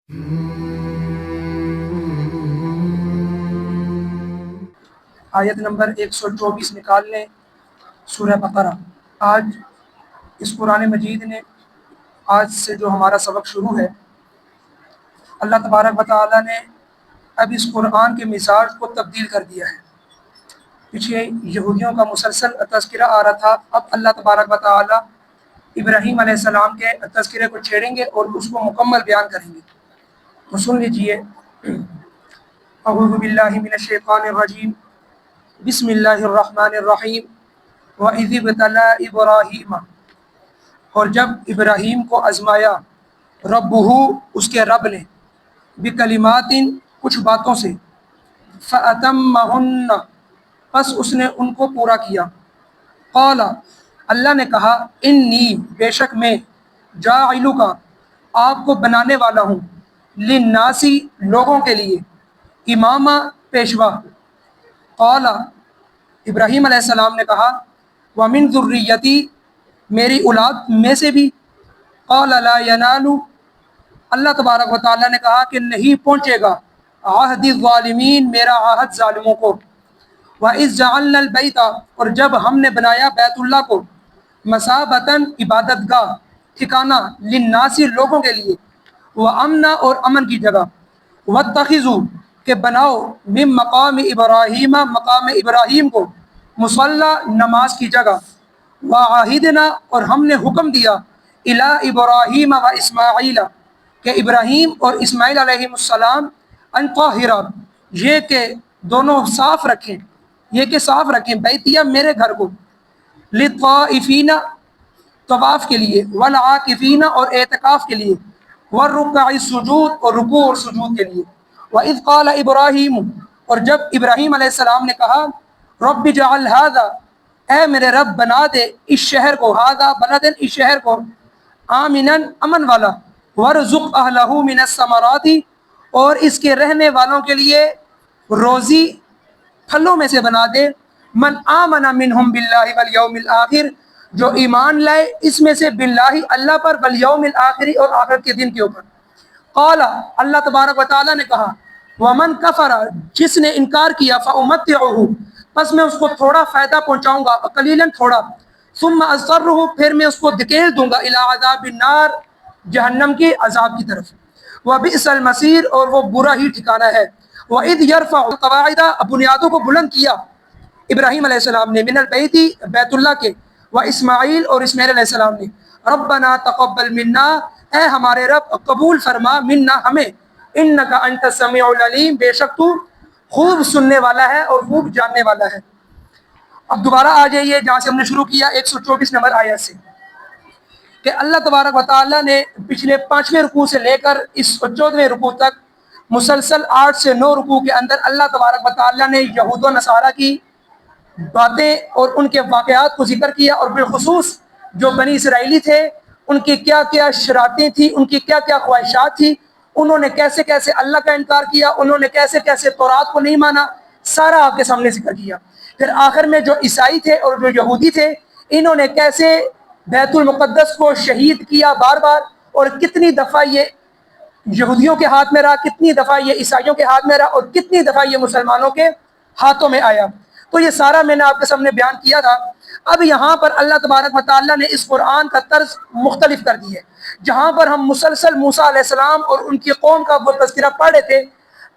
آیت نمبر 124 نکال لیں سورہ بقرہ۔ آج اس قرآن مجید نے آج سے جو ہمارا سبق شروع ہے، اللہ تبارک و تعالیٰ نے اب اس قرآن کے مزاج کو تبدیل کر دیا ہے۔ پیچھے یہودیوں کا مسلسل تذکرہ آ رہا تھا، اب اللہ تبارک و تعالیٰ ابراہیم علیہ السلام کے تذکرے کو چھیڑیں گے اور اس کو مکمل بیان کریں گے۔ تو سن لیجئے، اعوذ باللہ من الشیطان الرجیم، بسم اللہ الرحمن الرحیم۔ وَإِذِ ابْتَلَىٰ إِبْرَاهِيمَ، اور جب ابراہیم کو آزمایا، ربہ اس کے رب نے، بکلمات کچھ باتوں سے، فَأَتَمَّهُنَّ پس اس نے ان کو پورا کیا۔ قال اللہ نے کہا، انی بے شک میں، جاعلک آپ کو بنانے والا ہوں، للناسی لوگوں کے لیے، امامہ پیشوا۔ قال ابراہیم علیہ السلام نے کہا، وَمِن ذُرِّيَّتِي میری اولاد میں سے بھی۔ قال لا ینال اللہ تبارک و تعالیٰ نے کہا کہ نہیں پہنچے گا، عہد الظالمین میرا عہد ظالموں کو۔ وَإِذْ جَعَلْنَا الْبَيْتَ اور جب ہم نے بنایا بیت اللہ کو، مثابۃً عبادت گاہ، ٹھکانہ، للناس لوگوں کے لیے، وَأَمْنًا اور امن کی جگہ، وَاتَّخِذُوا کہ بناؤ، من مقام ابراہیم مقام ابراہیم کو، مصلی نماز کی جگہ، وَعَاہِدْنَا اور ہم نے حکم دیا، اِلیٰ ابراہیم و اسماعیل کہ ابراہیم اور اسماعیل علیہ السلام، ان طاہرا یہ کہ دونوں صاف رکھیں، یہ کہ صاف رکھیں، بیتیہ میرے گھر کو، للطائفین طواف کے لیے، والعاکفین اور اعتکاف کے لیے، والرکع السجود اور رکوع اور سجود کے لیے۔ وَإِذْ قَالَ إِبْرَاهِيمُ اور جب ابراہیم علیہ السلام نے کہا، رب اجعل هذا اے میرے رب بنا دے اس شہر کو، هذا بلد اس شہر کو، آمنا امن والا، وارزق اہلہ من الثمرات اور اس کے رہنے والوں کے لیے روزی پھلوں میں سے بنا دے، من آمن منہم باللہ والیوم الآخر جو ایمان لائے اس میں سے باللہ اللہ پر، والیوم الآخر اور آخرت کے دن کے اوپر۔ قال اللہ تبارک و تعالیٰ نے کہا، ومن کفر جس نے انکار کیا، فأمتعہ پس میں اس کو تھوڑا فائدہ پہنچاؤں گا، قلیلاً تھوڑا، ثم اضطرہ پھر میں اس کو دھکیل دوں گا، الی عذاب النار جہنم کی عذاب کی طرف، وبئس المصیر اور وہ برا ہی ٹھکانہ ہے۔ وَإِذْ يَرْفَعُ الْقَوَاعِدَ بنیادوں کو بلند کیا ابراہیم علیہ السلام نے، من البیت بیت اللہ کے، و اسماعیل اور اسماعیل علیہ السلام نے، ربنا تقبل منا اے ہمارے رب قبول فرما، منا ہمیں، انکا انت السمیع العلیم بے شک تو خوب سننے والا ہے اور خوب جاننے والا ہے۔ اب دوبارہ آ جائیے جہاں سے ہم نے شروع کیا 124 نمبر آیت سے، کہ اللہ تبارک و تعالیٰ نے پچھلے 5ویں رکوع سے لے کر اس 14ویں رکوع تک مسلسل 8 سے 9 رکوع کے اندر اللہ تبارک و تعالیٰ نے یہود و نصارہ کی باتیں اور ان کے واقعات کو ذکر کیا، اور بالخصوص جو بنی اسرائیلی تھے ان کی کیا کیا شرارتیں تھیں، ان کی کیا کیا خواہشات تھی، انہوں نے کیسے کیسے اللہ کا انکار کیا، انہوں نے کیسے کیسے تورات کو نہیں مانا، سارا آپ کے سامنے ذکر کیا۔ پھر آخر میں جو عیسائی تھے اور جو یہودی تھے انہوں نے کیسے بیت المقدس کو شہید کیا بار بار، اور کتنی دفعہ یہ یہودیوں کے ہاتھ میں رہا، کتنی دفعہ یہ عیسائیوں کے ہاتھ میں رہا، اور کتنی دفعہ یہ مسلمانوں کے ہاتھوں میں آیا۔ تو یہ سارا میں نے آپ کے سامنے بیان کیا تھا۔ اب یہاں پر اللہ تبارک و تعالیٰ نے اس قرآن کا طرز مختلف کر دی ہے، جہاں پر ہم مسلسل موسیٰ علیہ السلام اور ان کی قوم کا وہ تذکرہ پڑھ رہے تھے،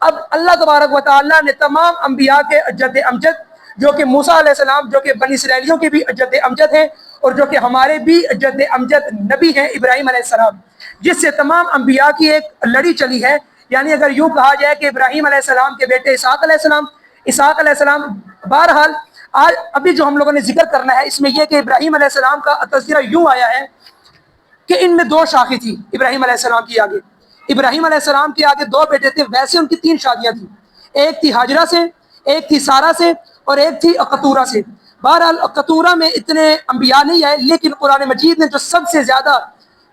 اب اللہ تبارک و تعالیٰ نے تمام انبیاء کے جد امجد، جو کہ موسیٰ علیہ السلام جو کہ بنی اسرائیلیوں کے بھی جد امجد ہیں، اور جو کہ ہمارے بھی جد امجد نبی ہیں ابراہیم علیہ السلام، جس سے تمام انبیاء کی ایک لڑی چلی ہے۔ یعنی اگر یوں کہا جائے کہ ابراہیم علیہ السلام کے بیٹے اسحاق علیہ السلام، اسحاق علیہ السلام، بہرحال آج ابھی جو ہم لوگوں نے ذکر کرنا ہے اس میں یہ کہ ابراہیم علیہ السلام کا تذکرہ یوں آیا ہے کہ ان میں 2 شاخیں تھیں ابراہیم علیہ السلام کی آگے، ابراہیم علیہ السلام کے آگے 2 بیٹے تھے، ویسے ان کی 3 شادیاں تھیں، ایک تھی ہاجرہ سے، ایک تھی سارہ سے، اور ایک تھی قطورہ سے۔ بہرحال قطورہ میں اتنے انبیاء نہیں آئے، لیکن قرآن مجید نے جو سب سے زیادہ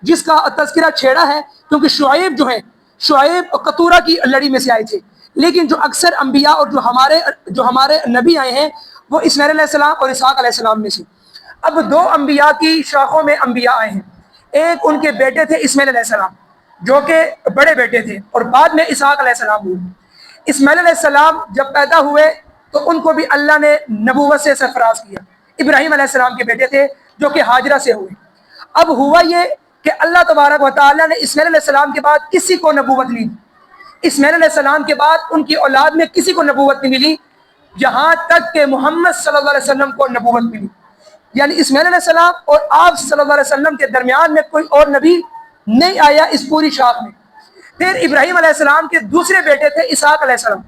جس کا تذکرہ چھیڑا ہے، کیونکہ شعیب جو ہیں، شعیب قطورہ کی لڑی میں سے آئے تھے، لیکن جو اکثر انبیاء اور جو ہمارے نبی آئے ہیں وہ اسماعیل علیہ السلام اور اسحاق علیہ السلام میں سے۔ اب 2 انبیاء کی شاخوں میں انبیاء آئے ہیں، ایک ان کے بیٹے تھے اسماعیل علیہ السلام، جو کہ بڑے بیٹے تھے، اور بعد میں اسحاق علیہ السلام ہوئے۔ اسماعیل علیہ السلام جب پیدا ہوئے تو ان کو بھی اللہ نے نبوت سے سرفراز کیا۔ ابراہیم علیہ السلام کے بیٹے تھے جو کہ ہاجرہ سے ہوئے۔ اب ہوا یہ کہ اللہ تبارک و تعالیٰ نے اسماعیل علیہ السلام کے بعد کسی کو نبوت نہیں دی۔ اسماعیل علیہ السلام کے بعد ان کی اولاد میں کسی کو نبوت نہیں ملی، یہاں تک کہ محمد صلی اللہ علیہ وسلم کو نبوت ملی۔ یعنی اسماعیل علیہ السلام اور آپ صلی اللہ علیہ وسلم کے درمیان میں کوئی اور نبی نہیں آیا اس پوری شاخ میں۔ پھر ابراہیم علیہ السلام کے دوسرے بیٹے تھے اسحاق علیہ السلام۔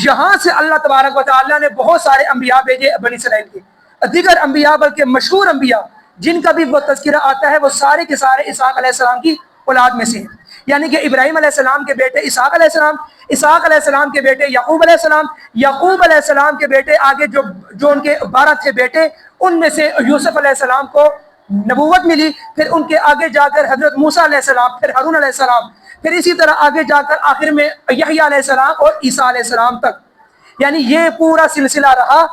یہاں سے اللہ تبارک و تعالیٰ نے بہت سارے انبیاء بھیجے بنی اسرائیل کے، دیگر انبیاء بلکہ مشہور انبیاء جن کا بھی وہ تذکرہ آتا ہے وہ سارے کے سارے اسحاق علیہ السلام کی اولاد میں سے ہیں۔ یعنی کہ ابراہیم علیہ السلام کے بیٹے اسحاق علیہ السلام، اسحاق علیہ السلام کے بیٹے یعقوب علیہ السلام، یعقوب علیہ السلام کے بیٹے آگے جو ان کے 12 تھے بیٹے، ان میں سے یوسف علیہ السلام کو نبوت ملی۔ پھر ان کے آگے جا کر حضرت موسیٰ علیہ السلام، پھر ہارون علیہ السلام، پھر اسی طرح آگے جا کر آخر میں یحییٰ علیہ السلام اور عیسیٰ علیہ السلام تک۔ یعنی یہ پورا سلسلہ رہا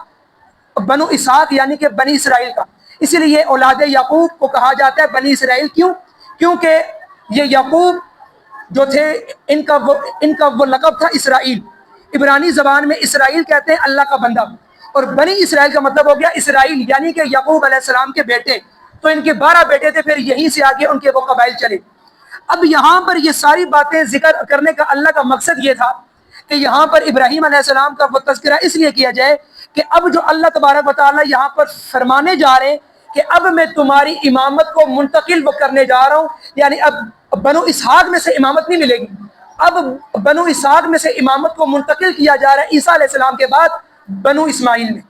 بنو اسحاق یعنی کہ بنی اسرائیل کا۔ اسی لیے اولاد یعقوب کو کہا جاتا ہے بنی اسرائیل۔ کیوں؟ کیونکہ یہ یعقوب جو تھے ان کا وہ لقب تھا اسرائیل۔ عبرانی زبان میں اسرائیل کہتے ہیں اللہ کا بندہ، اور بنی اسرائیل کا مطلب ہو گیا اسرائیل یعنی کہ یعقوب علیہ السلام کے بیٹے۔ تو ان کے 12 بیٹے تھے، پھر یہیں سے آگے ان کے وہ قبائل چلے۔ اب یہاں پر یہ ساری باتیں ذکر کرنے کا اللہ کا مقصد یہ تھا کہ یہاں پر ابراہیم علیہ السلام کا وہ تذکرہ اس لیے کیا جائے کہ اب جو اللہ تبارک و تعالیٰ یہاں پر فرمانے جا رہے ہیں کہ اب میں تمہاری امامت کو منتقل وہ کرنے جا رہا ہوں، یعنی اب بنو اسحاق میں سے امامت نہیں ملے گی، اب بنو اسحاق میں سے امامت کو منتقل کیا جا رہا ہے عیسیٰ علیہ السلام کے بعد بنو اسماعیل میں،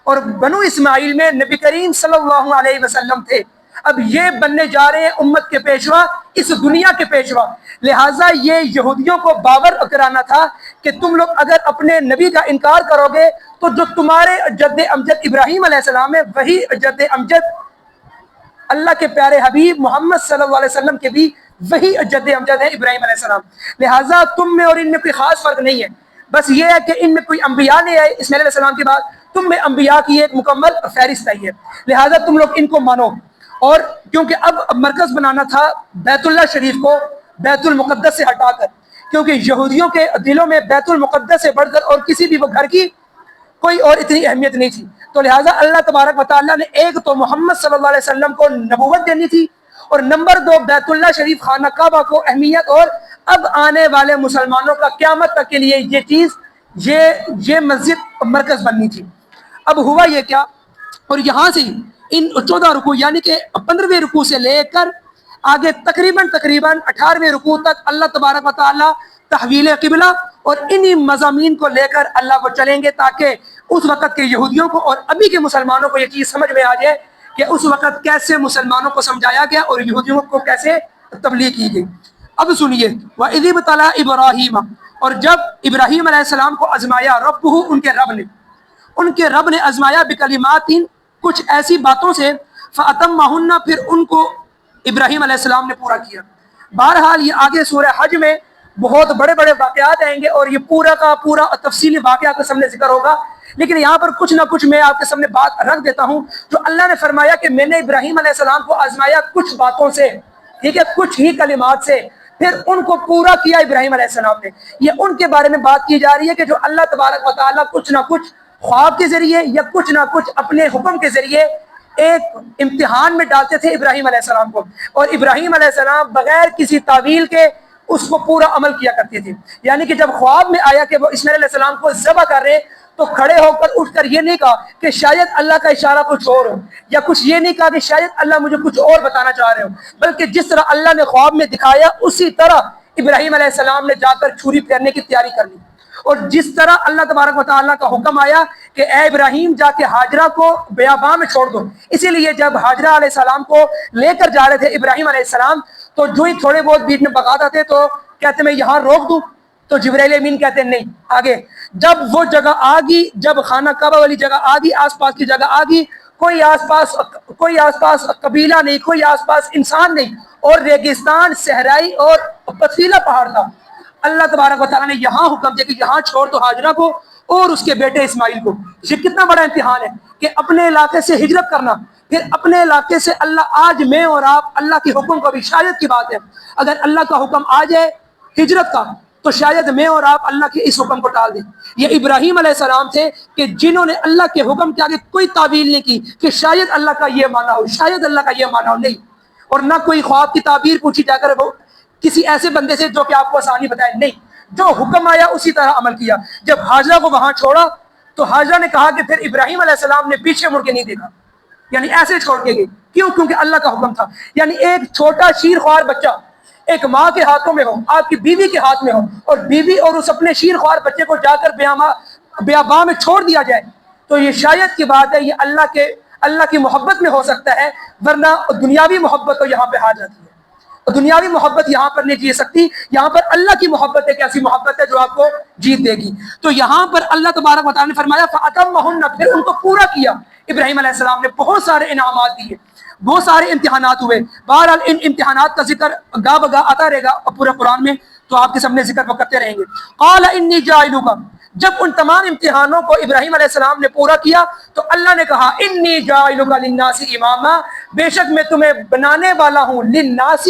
اور بنو اسماعیل میں نبی کریم صلی اللہ علیہ وسلم تھے۔ اب یہ بننے جا رہے ہیں امت کے پیشوا، اس دنیا کے پیشوا۔ لہٰذا یہ یہودیوں کو باور کرانا تھا کہ تم لوگ اگر اپنے نبی کا انکار کرو گے تو جو تمہارے جد امجد ابراہیم علیہ السلام ہے وہی جد امجد اللہ کے پیارے حبیب محمد صلی اللہ علیہ وسلم کے بھی وہی جد امجد ہے ابراہیم علیہ السلام۔ لہٰذا تم میں اور ان میں کوئی خاص فرق نہیں ہے، بس یہ ہے کہ ان میں کوئی انبیاء نہیں آئے اسماعیل علیہ السلام کے بعد، تم میں انبیاء کی ایک مکمل فہرست آئی ہے، لہٰذا تم لوگ ان کو مانو۔ اور کیونکہ اب مرکز بنانا تھا بیت اللہ شریف کو بیت المقدس سے ہٹا کر، کیونکہ یہودیوں کے دلوں میں بیت المقدس سے بڑھ کر اور کسی بھی وہ گھر کی کوئی اور اتنی اہمیت نہیں تھی، تو لہٰذا اللہ تبارک و تعالیٰ نے ایک تو محمد صلی اللہ علیہ وسلم کو نبوت دینی تھی، اور نمبر 2 بیت اللہ شریف خانہ کعبہ کو اہمیت، اور اب آنے والے مسلمانوں کا قیامت تک کے لیے یہ چیز یہ مسجد مرکز بننی تھی۔ اب ہوا یہ کیا، اور یہاں سے ان 14 رکوع یعنی کہ 15ویں رکوع سے لے کر آگے تقریباً 18ویں رکوع تک اللہ تبارک و تعالیٰ تحویل قبلہ اور انہی مضامین کو لے کر اللہ کو چلیں گے، تاکہ اس وقت کے یہودیوں کو اور ابھی کے مسلمانوں کو یہ چیز سمجھ میں آ جائے کہ اس وقت کیسے مسلمانوں کو سمجھایا گیا اور یہودیوں کو کیسے تبلیغ کی گئی۔ اب سنیے، وَإِذِ ابْتَلَىٰ إِبْرَاهِيمَ، اور جب ابراہیم علیہ السلام کو آزمایا ربہ، ان کے رب نے آزمایا بکلمات، کچھ ایسی باتوں سے، فَأَتَمَّهُنَّ، پھر ان کو ابراہیم علیہ السلام نے پورا کیا۔ بہرحال یہ آگے سورہ حج میں بہت بڑے بڑے واقعات آئیں گے اور یہ پورا کا پورا تفصیلی واقعہ کے سامنے ذکر ہوگا، لیکن یہاں پر کچھ نہ کچھ میں آپ کے سامنے بات رکھ دیتا ہوں۔ جو اللہ نے فرمایا کہ میں نے ابراہیم علیہ السلام کو آزمایا کچھ باتوں سے، ٹھیک ہے، کچھ ہی کلمات سے، پھر ان کو پورا کیا ابراہیم علیہ السلام نے، یہ ان کے بارے میں بات کی جا رہی ہے کہ جو اللہ تبارک و تعالیٰ کچھ نہ کچھ خواب کے ذریعے یا کچھ نہ کچھ اپنے حکم کے ذریعے ایک امتحان میں ڈالتے تھے ابراہیم علیہ السلام کو، اور ابراہیم علیہ السلام بغیر کسی تعویل کے اس کو پورا عمل کیا کرتے تھے۔ یعنی کہ جب خواب میں آیا کہ وہ اسماعیل علیہ السلام کو ذبح کر رہے تو کھڑے ہو کر اٹھ کر یہ نہیں کہا کہ شاید اللہ کا اشارہ کچھ اور ہو، یا کچھ یہ نہیں کہا کہ شاید اللہ مجھے کچھ اور بتانا چاہ رہے ہو، بلکہ جس طرح اللہ نے خواب میں دکھایا اسی طرح ابراہیم علیہ السلام نے جا کر چھری پھیرنے کی تیاری کر لی، اور جس طرح اللہ تبارک و تعالیٰ کا حکم آیا کہ اے ابراہیم جا کے ہاجرہ کو بیاباں میں چھوڑ دو، اسی لیے جب ہاجرہ علیہ السلام کو لے کر جا رہے تھے ابراہیم علیہ السلام تو جو ہی تھوڑے بہت بیچ میں بغات آتے تو کہتے میں یہاں روک دوں، تو جبرائیل امین کہتے ہیں نہیں آگے۔ جب وہ جگہ آگی، جب خانہ کعبہ والی جگہ آگی، آس پاس کی جگہ آگی، کوئی آس پاس قبیلہ نہیں، کوئی آس پاس انسان نہیں، اور ریگستان، صحرائی اور پتھریلا پہاڑ تھا، اللہ تبارک و تعالیٰ نے یہاں حکم دیا کہ یہاں چھوڑ دو ہاجرہ کو اور اس کے بیٹے اسماعیل کو۔ یہ کتنا بڑا امتحان ہے کہ اپنے علاقے سے ہجرت کرنا، پھر اپنے علاقے سے اللہ آج میں اور آپ اللہ کے حکم کو بھی شاید کی بات ہے اگر اللہ کا حکم آ جائے ہجرت کا تو شاید میں اور آپ اللہ کے اس حکم کو ٹال دیں. یہ ابراہیم علیہ السلام تھے کہ جنہوں نے اللہ کے حکم کے آگے کوئی تعویل نہیں کی کہ شاید اللہ کا یہ مانا ہو, شاید اللہ کا یہ مانا ہو, نہیں. اور نہ کوئی خواب کی تعبیر پوچھی جا کر وہ کسی ایسے بندے سے جو کہ آپ کو آسانی بتائے, نہیں, جو حکم آیا اسی طرح عمل کیا. جب حاجرہ کو وہاں چھوڑا تو حاجرہ نے کہا کہ پھر ابراہیم علیہ السلام نے پیچھے مڑ کے نہیں دیکھا, یعنی ایسے چھوڑ کے گئی. کیوں؟ کیونکہ اللہ کا حکم تھا. یعنی ایک چھوٹا شیر خوار بچہ ایک ماں کے ہاتھوں میں ہو, آپ کی بیوی کے ہاتھ میں ہو, اور بیوی اور اس اپنے شیر خوار بچے کو جا کر بیاباں میں چھوڑ دیا جائے, تو یہ شاید کی بات ہے, یہ اللہ کی محبت میں ہو سکتا ہے, ورنہ دنیاوی محبت تو یہاں پہ آ جاتی ہے. دنیاوی محبت یہاں پر نہیں جی سکتی, یہاں پر اللہ کی محبت ایک ایسی محبت ہے جو آپ کو جیت دے گی. تو یہاں پر اللہ تبارک و تعالیٰ نے فرمایا فَأَتَمَّهُنَّ, پھر ان کو پورا کیا. ابراہیم علیہ السلام نے بہت سارے انعامات دیے, بہت سارے امتحانات ہوئے. بہرحال ان امتحانات کا ذکر گاہ بگاہ آتا رہے گا پورے قرآن میں, تو آپ کے سامنے ذکر کرتے رہیں گے. قال انی جاعلک, جب ان تمام امتحانوں کو ابراہیم علیہ السلام نے پورا کیا تو اللہ نے کہا انی جاعلک للناس اماما, بے شک میں تمہیں بنانے والا ہوں للناس,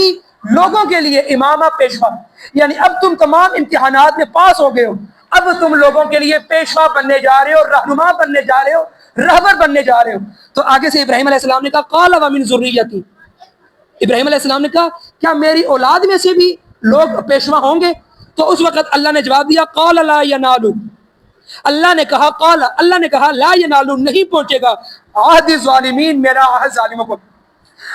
لوگوں کے لیے, امامہ, پیشوا. یعنی اب تم تمام امتحانات میں پاس ہو گئے ہو, اب تم لوگوں کے لیے پیشوا بننے جا رہے ہو, رہنما بننے جا رہے ہو, رہبر بننے جا رہے ہو. تو آگے سے ابراہیم علیہ السلام نے کہا قال ومن ذریتی, ابراہیم علیہ السلام نے کہا کیا میری اولاد میں سے بھی لوگ پیشوا ہوں گے؟ تو اس وقت اللہ نے جواب دیا قال لا ینال, اللہ نے کہا لا ینال, نہیں پہنچے گا عہد الظالمین, میرا عہد ظالموں کو.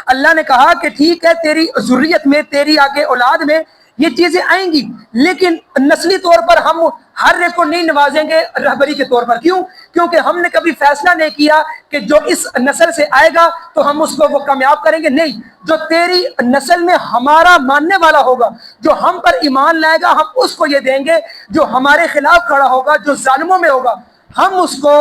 اللہ نے کہا کہ ٹھیک ہے تیری ذریت میں, تیری آگے اولاد میں یہ چیزیں آئیں گی, لیکن نسلی طور پر ہم ہر ایک کو نہیں نوازیں گے رہبری کے طور پر. کیوں؟ کیونکہ ہم نے کبھی فیصلہ نہیں کیا کہ جو اس نسل سے آئے گا تو ہم اس کو وہ کامیاب کریں گے, نہیں. جو تیری نسل میں ہمارا ماننے والا ہوگا, جو ہم پر ایمان لائے گا, ہم اس کو یہ دیں گے. جو ہمارے خلاف کھڑا ہوگا, جو ظالموں میں ہوگا, ہم اس کو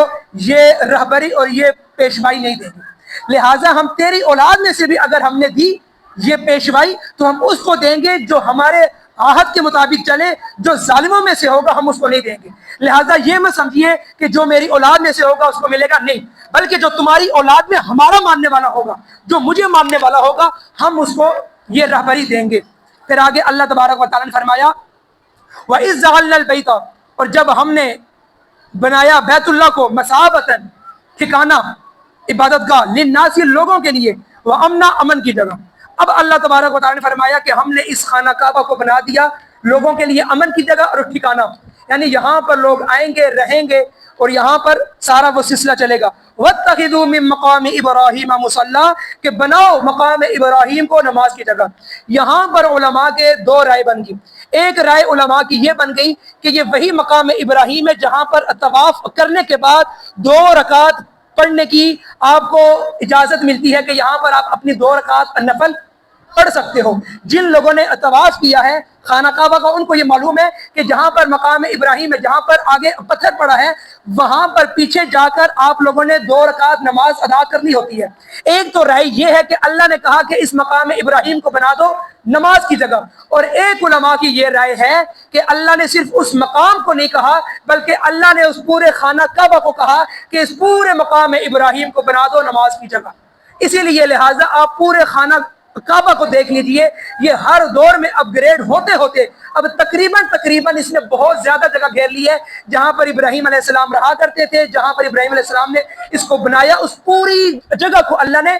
یہ رہبری اور یہ پیشوائی نہیں دیں گے. لہٰذا ہم تیری اولاد میں سے بھی اگر ہم نے دی یہ پیشوائی تو ہم اس کو دیں گے جو ہمارے عہد کے مطابق چلے, جو ظالموں میں سے ہوگا ہم اس کو نہیں دیں گے. لہٰذا یہ مت سمجھیے کہ جو میری اولاد میں سے ہوگا اس کو ملے گا, نہیں, بلکہ جو تمہاری اولاد میں ہمارا ماننے والا ہوگا, جو مجھے ماننے والا ہوگا, ہم اس کو یہ رہبری دیں گے. پھر آگے اللہ تبارک و تعالیٰ نے فرمایا وَإِذْ جَعَلْنَا الْبَيْتَ, اور جب ہم نے بنایا بیت اللہ کو مثابۃ, ٹھکانہ, عبادت گاہ, للناس, لوگوں کے لیے, وامنا, امن کی جگہ. اب اللہ تبارک و تعالیٰ نے فرمایا کہ ہم نے اس خانہ کعبہ کو بنا دیا لوگوں کے لیے امن کی جگہ اور ٹھکانہ, یعنی یہاں پر لوگ آئیں گے, رہیں گے, اور یہاں پر سارا وہ سلسلہ چلے گا. وَاتَّخِذُوا مِن مَقَامِ إِبْرَاهِيمَ مُصَلًّى, کہ بناؤ مقام ابراہیم کو نماز کی جگہ. یہاں پر علماء کے دو رائے بن گئی. ایک رائے علماء کی یہ بن گئی کہ یہ وہی مقام ابراہیم ہے جہاں پر طواف کرنے کے بعد 2 رکعت پڑھنے کی آپ کو اجازت ملتی ہے کہ یہاں پر آپ اپنی 2 رکعت نفل پڑھ سکتے ہو. جن لوگوں نے طواف کیا ہے خانہ کعبہ کا ان کو یہ معلوم ہے کہ جہاں پر مقام ابراہیم ہے, جہاں پر آگے پتھر پڑا ہے, وہاں پر پیچھے جا کر آپ لوگوں نے 2 رکعت نماز ادا کرنی ہوتی ہے. ایک تو رائے یہ ہے کہ اللہ نے کہا کہ اس مقام ابراہیم کو بنا دو نماز کی جگہ, اور ایک علماء کی یہ رائے ہے کہ اللہ نے صرف اس مقام کو نہیں کہا بلکہ اللہ نے اس پورے خانہ کعبہ کو کہا کہ اس پورے مقام ابراہیم کو بنا دو نماز کی جگہ. اسی لیے لہٰذا آپ پورے خانہ کعبہ کو دیکھ لیجئے, یہ ہر دور میں اپ گریڈ ہوتے ہوتے اب تقریباً اس نے بہت زیادہ جگہ گھیر لی ہے. جہاں پر ابراہیم علیہ السلام رہا کرتے تھے, جہاں پر ابراہیم علیہ السلام نے اس کو بنایا, اس پوری جگہ کو اللہ نے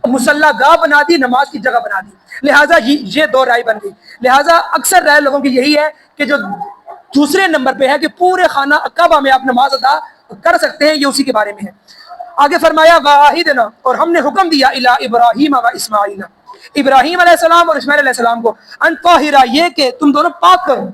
مصلی گاہ بنا دی, نماز کی جگہ بنا دی. لہٰذا یہ 2 رائے بن گئی. لہٰذا اکثر رائے لوگوں کی یہی ہے کہ جو دوسرے نمبر پہ ہے کہ پورے خانہ کعبہ میں آپ نماز ادا کر سکتے ہیں, یہ اسی کے بارے میں ہے. آگے فرمایا واحدنا, اور ہم نے حکم دیا الی ابراہیم و اسماعیل, ابراہیم علیہ السلام اور اسماعیل علیہ السلام کو, ان طاہرا, یہ کہ تم دونوں پاک کرو,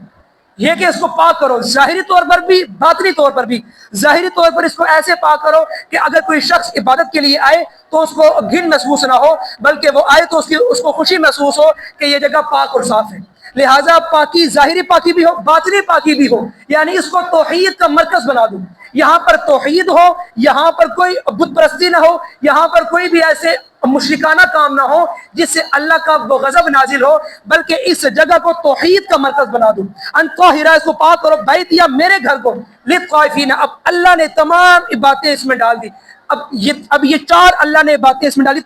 یہ کہ اس کو پاک کرو, ظاہری طور پر بھی باطنی طور پر بھی. ظاہری طور پر اس کو ایسے پاک کرو کہ اگر کوئی شخص عبادت کے لیے آئے تو اس کو گھن محسوس نہ ہو, بلکہ وہ آئے تو اس کو خوشی محسوس ہو کہ یہ جگہ پاک اور صاف ہے. لہٰذا پاکی, ظاہری پاکی بھی ہو, باطنی پاکی بھی ہو, یعنی اس کو توحید کا مرکز بنا دو. یہاں پر توحید ہو, یہاں پر کوئی بت پرستی نہ ہو, یہاں پر کوئی بھی ایسے مشرکانہ کام نہ ہو جس سے اللہ کا غضب نازل ہو، بلکہ اس جگہ کو توحید کا مرکز بنا دو۔ ان طاہرہ، اس کو پاک کرو، بیتیا، میرے گھر کو، للطائفین، اب اللہ نے تمام باتیں اس میں ڈال دی۔ اب یہ چار اللہ نے باتیں اس میں ڈالی،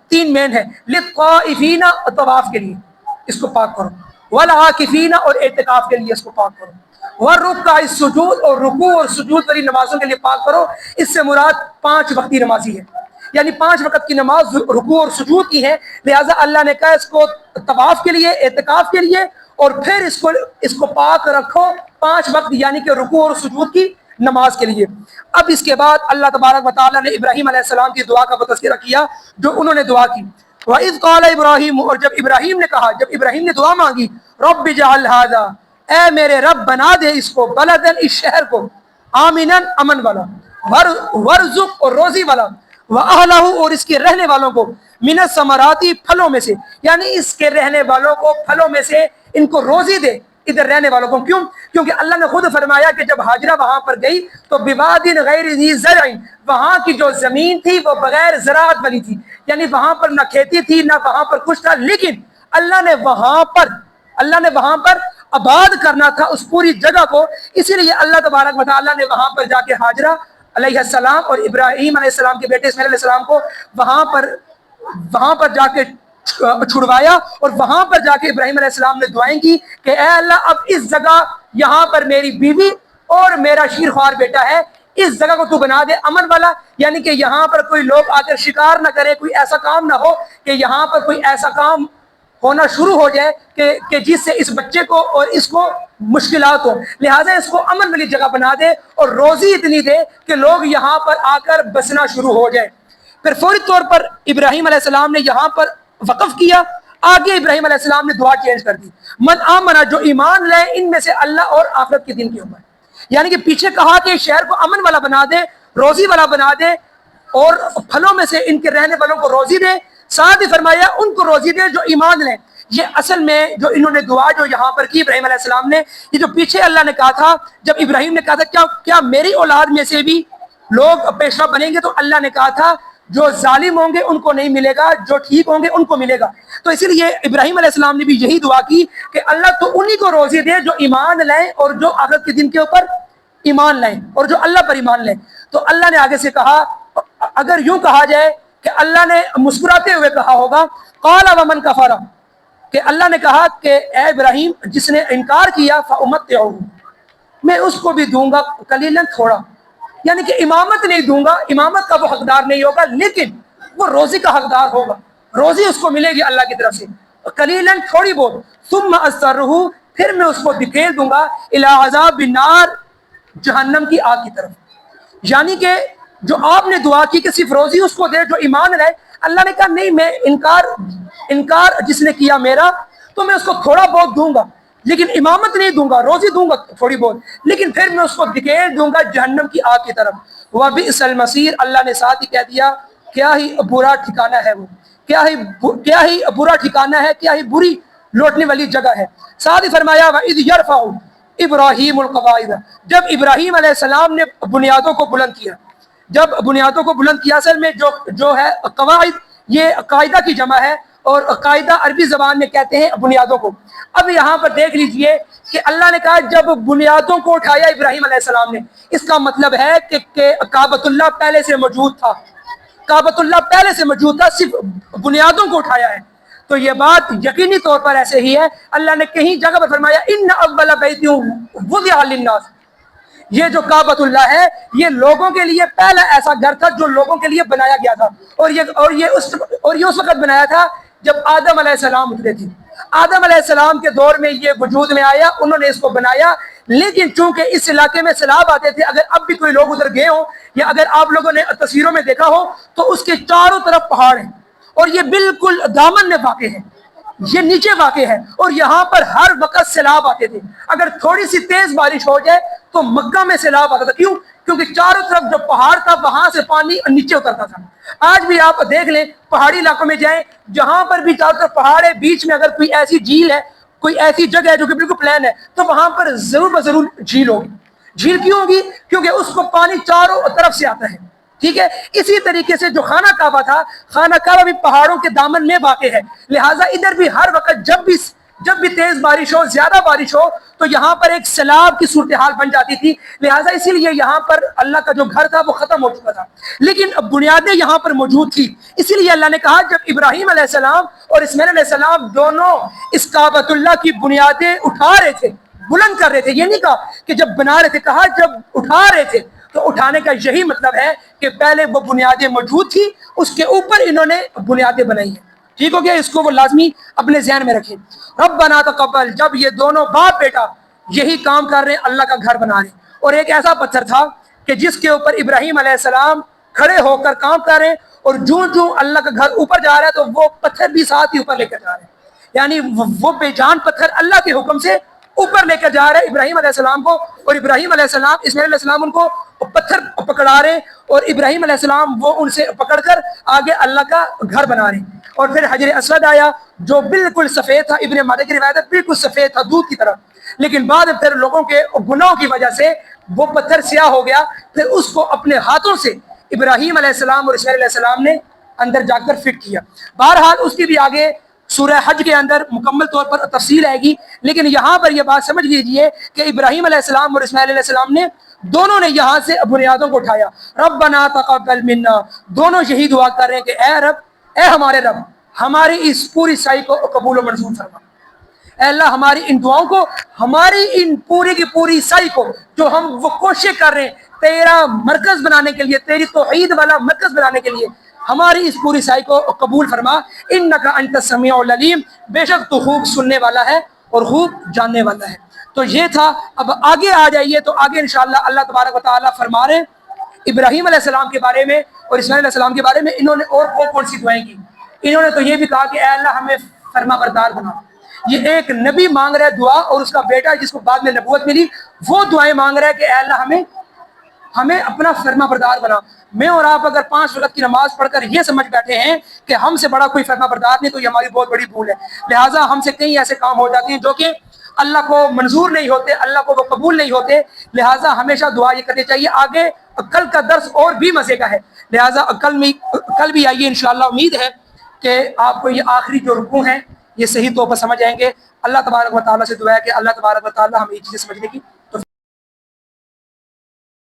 تین مین ہے۔ للطائفین، طواف کے لیے اس کو پاک کرو، والعاکفین، اور اعتکاف کے لیے اس کو پاک کرو، والرکع السجود، اور رکوع اور سجود والی نمازوں کے لیے پاک کرو۔ اس سے مراد 5 وقتی نمازی ہے، یعنی 5 وقت کی نماز رکوع اور سجود کی ہے، لہٰذا اللہ نے کہا اس کو طواف کے لیے، اعتکاف کے لیے، اور پھر اس کو پاک رکھو 5 وقت، یعنی کہ رکوع اور سجود کی نماز کے لیے۔ اب اس کے بعد اللہ تبارک و تعالیٰ نے ابراہیم علیہ السلام کی دعا کا تذکرہ کیا جو انہوں نے دعا کی۔ وَإِذْ قَالَ ابراہیم، اور جب ابراہیم نے کہا، جب ابراہیم نے دعا مانگی، رب اجعل ھذا، اے میرے رب بنا دے اس کو، بلدن، اس شہر کو، آمناً، امن والا، ورزق، اور روزی والا، وَأَهْلَهُ، اور اس کے رہنے والوں کو، من الثمرات، پھلوں میں سے، یعنی اس کے رہنے والوں کو پھلوں میں سے ان کو روزی دے، ادھر رہنے والوں کو۔ کیوں؟ کیونکہ اللہ نے خود فرمایا کہ جب ہاجرہ وہاں پر گئی تو بواد غیر ذی زرع، وہاں کی جو زمین تھی وہ بغیر زراعت والی تھی، یعنی وہاں پر نہ کھیتی تھی نہ وہاں پر کچھ تھا، لیکن اللہ نے وہاں پر آباد کرنا تھا اس پوری جگہ کو، اسی لیے اللہ تبارک و تعالیٰ نے وہاں پر جا کے ہاجرہ علیہ السلام اور ابراہیم علیہ السلام کے بیٹے اسماعیل علیہ السلام کو وہاں پر جا کے چھڑوایا، اور وہاں پر جا کے ابراہیم علیہ السلام نے دعائیں کی کہ اے اللہ اب اس جگہ یہاں پر میری بیوی اور میرا شیرخوار بیٹا ہے، اس جگہ کو تو بنا دے امن والا، یعنی کہ یہاں پر کوئی لوگ آ کر شکار نہ کرے، کوئی ایسا کام نہ ہو کہ یہاں پر کوئی ایسا کام ہونا شروع ہو جائے کہ جس سے اس بچے کو اور اس کو مشکلات ہو، لہٰذا اس کو امن والی جگہ بنا دے اور روزی اتنی دے کہ لوگ یہاں پر آ کر بسنا شروع ہو جائے۔ پھر فوری طور پر ابراہیم علیہ السلام نے یہاں پر وقف کیا، آگے ابراہیم علیہ السلام نے دعا چینج کر دی، من آمنا، جو ایمان لائے ان میں سے اللہ اور آخرت کے دن کے اوپر، یعنی کہ پیچھے کہا کہ شہر کو امن والا بنا دے، روزی والا بنا دے، اور پھلوں میں سے ان کے رہنے والوں کو روزی دے، ساتھ ہی فرمایا ان کو روزی دے جو ایمان لیں۔ یہ اصل میں جو انہوں نے دعا جو یہاں پر کی ابراہیم علیہ السلام نے، یہ جو پیچھے اللہ نے کہا تھا، جب ابراہیم نے کہا تھا کیا میری اولاد میں سے بھی لوگ پیشوا بنیں گے، تو اللہ نے کہا تھا جو ظالم ہوں گے ان کو نہیں ملے گا، جو ٹھیک ہوں گے ان کو ملے گا۔ تو اسی لیے ابراہیم علیہ السلام نے بھی یہی دعا کی کہ اللہ تو انہی کو روزی دے جو ایمان لائیں اور جو آخرت کے دن کے اوپر ایمان لائیں اور جو اللہ پر ایمان لائیں۔ تو اللہ نے آگے سے کہا، اگر یوں کہا جائے کہ اللہ نے مسکراتے ہوئے کہا ہوگا، قال ومن کفر، کہ اللہ نے کہا کہ اے ابراہیم جس نے انکار کیا، فأمتعه، میں اس کو بھی دوں گا قلیلا، تھوڑا، یعنی کہ امامت نہیں دوں گا، امامت کا وہ حقدار نہیں ہوگا، لیکن وہ روزی کا حقدار ہوگا، روزی اس کو ملے گی اللہ کی طرف سے، قلیلا، تھوڑی بہت، ثم اضطرہ، پھر میں اس کو دھکیل دوں گا، الی عذاب النار، جہنم کی آگ کی طرف۔ یعنی کہ جو آپ نے دعا کی کہ صرف روزی اس کو دے جو ایمان لائے، اللہ نے کہا نہیں، میں انکار جس نے کیا میرا، تو میں اس کو تھوڑا بہت دوں گا، لیکن امامت نہیں دوں گا، روزی دوں گا تھوڑی بہت، لیکن پھر میں اس کو دھکیل دوں گا جہنم کی آگ کی طرف۔ وَبِئْسَ الْمَصِيرُ، اللہ نے ساتھ ہی کہہ دیا کیا ہی برا ٹھکانہ ہے وہ، کیا ہی برا ٹھکانہ ہے، کیا ہی بری لوٹنے والی جگہ ہے۔ ساتھ ہی فرمایا وَإِذْ يَرْفَعُ ابراہیم القواعد، جب ابراہیم علیہ السلام نے بنیادوں کو بلند کیا، جب بنیادوں کو بلند کیا، اصل میں جو ہے قواعد، یہ قاعدہ کی جمع ہے، اور قاعدہ عربی زبان میں کہتے ہیں بنیادوں کو۔ اب یہاں پر دیکھ لیجئے کہ اللہ نے کہا جب بنیادوں کو اٹھایا ابراہیم علیہ السلام نے، اس کا مطلب ہے کہ کعبۃ اللہ پہلے سے موجود تھا، کعبۃ اللہ پہلے سے موجود تھا، صرف بنیادوں کو اٹھایا ہے۔ تو یہ بات یقینی طور پر ایسے ہی ہے، اللہ نے کہیں جگہ پر فرمایا ان اول بیت وضع للناس، یہ جو کعبۃ اللہ ہے یہ لوگوں کے لیے پہلا ایسا گھر تھا جو لوگوں کے لیے بنایا گیا تھا، اور یہ اس وقت بنایا تھا جب آدم علیہ السلام اترے تھے۔ آدم علیہ السلام کے دور میں یہ وجود میں آیا، انہوں نے اس کو بنایا، لیکن چونکہ اس علاقے میں سیلاب آتے تھے، اگر اب بھی کوئی لوگ ادھر گئے ہوں یا اگر آپ لوگوں نے تصویروں میں دیکھا ہو تو اس کے چاروں طرف پہاڑ ہیں، اور یہ بالکل دامن میں واقع ہے، یہ نیچے واقع ہے، اور یہاں پر ہر وقت سیلاب آتے تھے۔ اگر تھوڑی سی تیز بارش ہو جائے تو مکہ میں سیلاب آتا تھا، کیوں؟ کیونکہ چاروں طرف جو پہاڑ تھا وہاں سے پانی نیچے اترتا تھا۔ آج بھی آپ دیکھ لیں، پہاڑی علاقوں میں جائیں، جہاں پر بھی چاروں طرف پہاڑ ہے، بیچ میں اگر کوئی ایسی جھیل ہے، کوئی ایسی جگہ ہے جو کہ بالکل پلین ہے، تو وہاں پر ضرور بضرور جھیل ہوگی۔ جھیل کیوں ہوگی؟ کیونکہ اس کو پانی چاروں طرف سے آتا ہے، ٹھیک ہے. اسی طریقے سے جو خانہ کعبہ تھا، خانہ کعبہ بھی پہاڑوں کے دامن میں واقع ہے، لہٰذا ادھر بھی ہر وقت جب بھی تیز بارش ہو، زیادہ بارش ہو، تو یہاں پر ایک سیلاب کی صورتحال بن جاتی تھی. لہٰذا اسی لیے یہاں پر اللہ کا جو گھر تھا وہ ختم ہو چکا تھا، لیکن بنیادیں یہاں پر موجود تھی. اسی لیے اللہ نے کہا جب ابراہیم علیہ السلام اور اسماعیل علیہ السلام دونوں اس کعبۃ اللہ کی بنیادیں اٹھا رہے تھے، بلند کر رہے تھے، یہ نہیں کہا کہ جب بنا رہے تھے، کہا جب اٹھا رہے تھے. تو اٹھانے کا یہی مطلب ہے کہ پہلے وہ بنیادیں موجود تھی، اس کے اوپر انہوں نے بنیادیں بنائی ہیں. ٹھیک ہو گیا؟ اس کو وہ لازمی اپنے ذہن میں رکھیں. ربنا تقبل، جب یہ دونوں باپ بیٹا یہی کام کر رہے ہیں، اللہ کا گھر بنا رہے ہیں، اور ایک ایسا پتھر تھا کہ جس کے اوپر ابراہیم علیہ السلام کھڑے ہو کر کام کر رہے ہیں، اور جو اللہ کا گھر اوپر جا رہا ہے تو وہ پتھر بھی ساتھ ہی اوپر لے کر جا رہے ہیں. یعنی وہ بے جان پتھر اللہ کے حکم سے اوپر لے کر جا رہے ہیں ابراہیم علیہ السلام کو، اور ابراہیم علیہ السلام، اسماعیل علیہ السلام ان کو پتھر پکڑا رہے ہیں، اور ابراہیم علیہ السلام وہ ان سے پکڑ کر آگے اللہ کا گھر بنا رہے ہیں. اور پھر حجر اسود آیا جو بالکل سفید تھا، ابن ماجہ کی روایت ہے بالکل سفید تھا دودھ کی طرح، لیکن بعد پھر لوگوں کے گناہوں کی وجہ سے وہ پتھر سیاہ ہو گیا. پھر اس کو اپنے ہاتھوں سے ابراہیم علیہ السلام اور اسماعیل علیہ السلام نے اندر جا کر فٹ کیا. بہرحال اس کی بھی آگے سورہ حج کے اندر مکمل طور پر تفصیل آئے گی، لیکن یہاں پر یہ بات سمجھ لیجئے کہ ابراہیم علیہ السلام اور اسماعیل علیہ السلام نے دونوں نے یہاں سے بنیادوں کو اٹھایا. ربنا تقبل منا، دونوں یہی دعا کر رہے ہیں کہ اے رب، اے ہمارے رب، ہماری اس پوری سعی کو قبول و منظور فرما. اے اللہ ہماری ان دعاؤں کو، ہماری ان پوری کی پوری سعی کو جو ہم وہ کوشش کر رہے ہیں تیرا مرکز بنانے کے لیے، تیری توحید والا مرکز بنانے کے لیے، ہماری اس پوری سعی کو قبول فرما. انک انت السمیع العلیم، بے شک تو خوب سننے والا ہے اور خوب جاننے والا ہے. تو یہ تھا. اب آگے آ جائیے، تو آگے انشاءاللہ اللہ تبارک و تعالیٰ فرما رہے ہیں ابراہیم علیہ السلام کے بارے میں اور اسماعیل علیہ السلام کے بارے میں انہوں نے اور کون سی دعائیں کی. انہوں نے تو یہ بھی کہا کہ اے اللہ ہمیں فرما بردار بنا. یہ ایک نبی مانگ رہا ہے دعا، اور اس کا بیٹا جس کو بعد میں نبوت ملی وہ دعائیں مانگ رہا ہے کہ اے اللہ ہمیں اپنا فرما بردار بنا. میں اور آپ اگر 5 وقت کی نماز پڑھ کر یہ سمجھ بیٹھے ہیں کہ ہم سے بڑا کوئی فرما بردار نہیں، تو یہ ہماری بہت بڑی بھول ہے. لہٰذا ہم سے کئی ایسے کام ہو جاتے ہیں جو کہ اللہ کو منظور نہیں ہوتے، اللہ کو وہ قبول نہیں ہوتے. لہٰذا ہمیشہ دعا یہ کرنی چاہیے. آگے کل کا درس اور بھی مزے کا ہے، لہٰذا کل بھی آئیے انشاءاللہ. امید ہے کہ آپ کو یہ آخری جو رکوع ہیں یہ صحیح طور پر سمجھ آئیں گے. اللہ تبارک و تعالیٰ سے دعا ہے کہ اللہ تبارک و تعالیٰ ہمیں یہ چیزیں سمجھنے کی